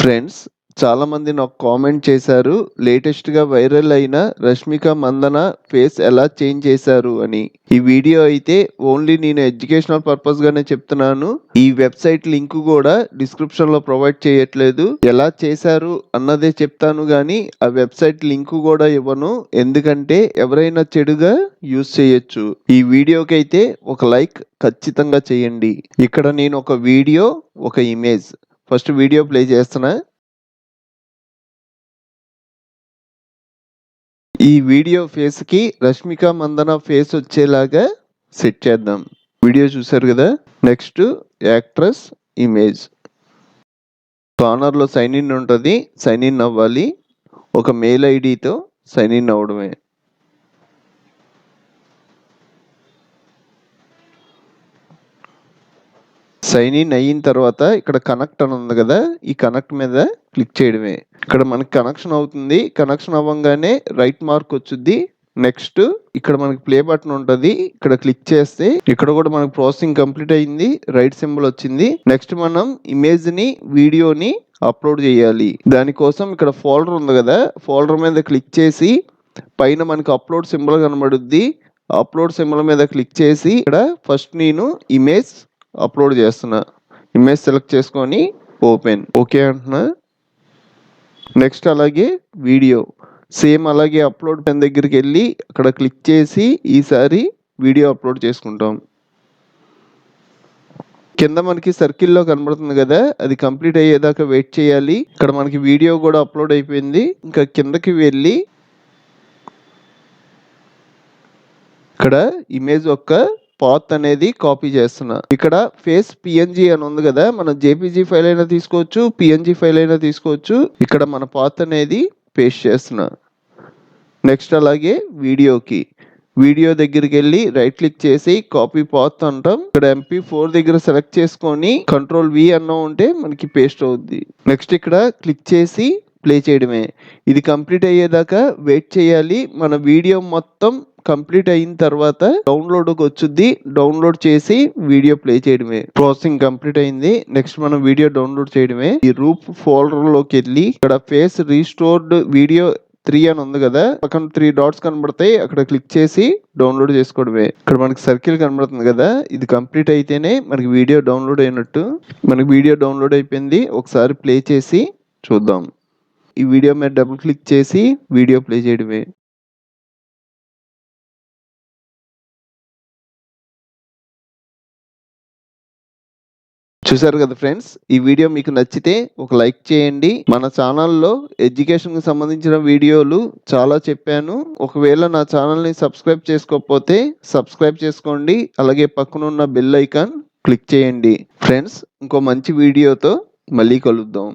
Friends, చాలా మంది నాకు కామెంట్ చేశారు లేటెస్ట్ గా వైరల్ అయిన రష్మిక మందన ఫేస్ ఎలా చేంజ్ చేశారు అని. ఈ వీడియో అయితే ఓన్లీ నేను ఎడ్యుకేషనల్ పర్పస్ గానే చెప్తున్నాను. ఈ వెబ్సైట్ లింక్ కూడా డిస్క్రిప్షన్ లో ప్రొవైడ్ చేయట్లేదు. ఎలా చేశారు అన్నదే చెప్తాను గానీ ఆ వెబ్సైట్ లింక్ కూడా ఇవ్వను, ఎందుకంటే ఎవరైనా చెడుగా యూజ్ చేయొచ్చు. ఈ వీడియోకి అయితే ఒక లైక్ ఖచ్చితంగా చేయండి. ఇక్కడ నేను ఒక వీడియో, ఒక ఇమేజ్, ఫస్ట్ వీడియో ప్లే చేస్తున్నా. ఈ వీడియో ఫేస్ కి రష్మిక మందన ఫేస్ వచ్చేలాగా సెట్ చేద్దాం. వీడియో చూసారు కదా. Next actress image. కార్నర్ లో సైన్ ఇన్ ఉంటుంది, సైన్ ఇన్ అవ్వాలి. ఒక మెయిల్ ఐడితో సైన్ ఇన్ అవ్వడమే. సైన్ ఇన్ అయిన తర్వాత ఇక్కడ కనెక్ట్ అని ఉంది కదా, ఈ కనెక్ట్ మీద క్లిక్ చేయడమే. ఇక్కడ మనకి కనెక్షన్ అవుతుంది. కనెక్షన్ అవ్వగానే రైట్ మార్క్ వచ్చుద్ది. నెక్స్ట్ ఇక్కడ మనకి ప్లే బటన్ ఉంటుంది, ఇక్కడ క్లిక్ చేస్తే ఇక్కడ కూడా మనకి ప్రాసెసింగ్ కంప్లీట్ అయింది, రైట్ సింబల్ వచ్చింది. నెక్స్ట్ మనం ఇమేజ్ ని, వీడియోని అప్లోడ్ చేయాలి. దానికోసం ఇక్కడ ఫోల్డర్ ఉంది కదా, ఫోల్డర్ మీద క్లిక్ చేసి పైన మనకి అప్లోడ్ సింబల్ కనబడుద్ది. అప్లోడ్ సింబల్ మీద క్లిక్ చేసి ఇక్కడ ఫస్ట్ నేను ఇమేజ్ అప్లోడ్ చేస్తున్నా. ఇమేజ్ సెలెక్ట్ చేసుకొని ఓపెన్, ఓకే అంటున్నా. నెక్స్ట్ అలాగే వీడియో సేమ్ అలాగే అప్లోడ్ పెన్ దగ్గరికి వెళ్ళి అక్కడ క్లిక్ చేసి ఈసారి వీడియో అప్లోడ్ చేసుకుంటాం. కింద మనకి సర్కిల్లో కనబడుతుంది కదా, అది కంప్లీట్ అయ్యేదాకా వెయిట్ చేయాలి. ఇక్కడ మనకి వీడియో కూడా అప్లోడ్ అయిపోయింది. ఇంకా కిందకి వెళ్ళి ఇక్కడ ఇమేజ్ ఒక్క పాత్ అనేది కాపీ చేస్తున్నా. ఇక్కడ ఫేస్ పిఎన్జి అని ఉంది కదా, మనం జేపీజీ ఫైల్ అయినా తీసుకోవచ్చు, పిఎన్జి ఫైల్ అయినా తీసుకోవచ్చు. ఇక్కడ మన పాత్ అనేది పేస్ట్ చేస్తున్నా. నెక్స్ట్ అలాగే వీడియో దగ్గరికి వెళ్ళి రైట్ క్లిక్ చేసి కాపీ పాత్ అంటాం. ఇక్కడ MP4 దగ్గర సెలెక్ట్ చేసుకొని Ctrl+V అన్నా ఉంటే మనకి పేస్ట్ అవుద్ది. నెక్స్ట్ ఇక్కడ క్లిక్ చేసి ప్లే చేయడమే. ఇది కంప్లీట్ అయ్యేదాకా వెయిట్ చేయాలి. మన వీడియో మొత్తం కంప్లీట్ అయిన తర్వాత డౌన్లోడ్కి వచ్చుద్ది. డౌన్లోడ్ చేసి వీడియో ప్లే చేయడమే. ప్రాసెసింగ్ కంప్లీట్ అయింది. నెక్స్ట్ మనం వీడియో డౌన్లోడ్ చేయడమే. ఈ రూప్ ఫోల్డర్ లోకి వెళ్ళి ఇక్కడ ఫేస్ రీస్టోర్డ్ వీడియో 3 అని ఉంది కదా, పక్కన 3 డాట్స్ కనబడతాయి, అక్కడ క్లిక్ చేసి డౌన్లోడ్ చేసుకోవడమే. ఇక్కడ మనకి సర్కిల్ కనబడుతుంది కదా, ఇది కంప్లీట్ అయితేనే మనకి వీడియో డౌన్లోడ్ అయినట్టు. మనకి వీడియో డౌన్లోడ్ అయిపోయింది. ఒకసారి ప్లే చేసి చూద్దాం. ఈ వీడియో మీద డబుల్ క్లిక్ చేసి వీడియో ప్లే చేయడమే. చూసారు కదా ఫ్రెండ్స్, ఈ వీడియో మీకు నచ్చితే ఒక లైక్ చేయండి. మన ఛానల్లో ఎడ్యుకేషన్ కి సంబంధించిన వీడియోలు చాలా చెప్పాను. ఒకవేళ నా ఛానల్ని సబ్స్క్రైబ్ చేసుకోకపోతే సబ్స్క్రైబ్ చేసుకోండి. అలాగే పక్కనున్న బెల్ ఐకాన్ క్లిక్ చేయండి. ఫ్రెండ్స్, ఇంకో మంచి వీడియోతో మళ్ళీ కలుద్దాం.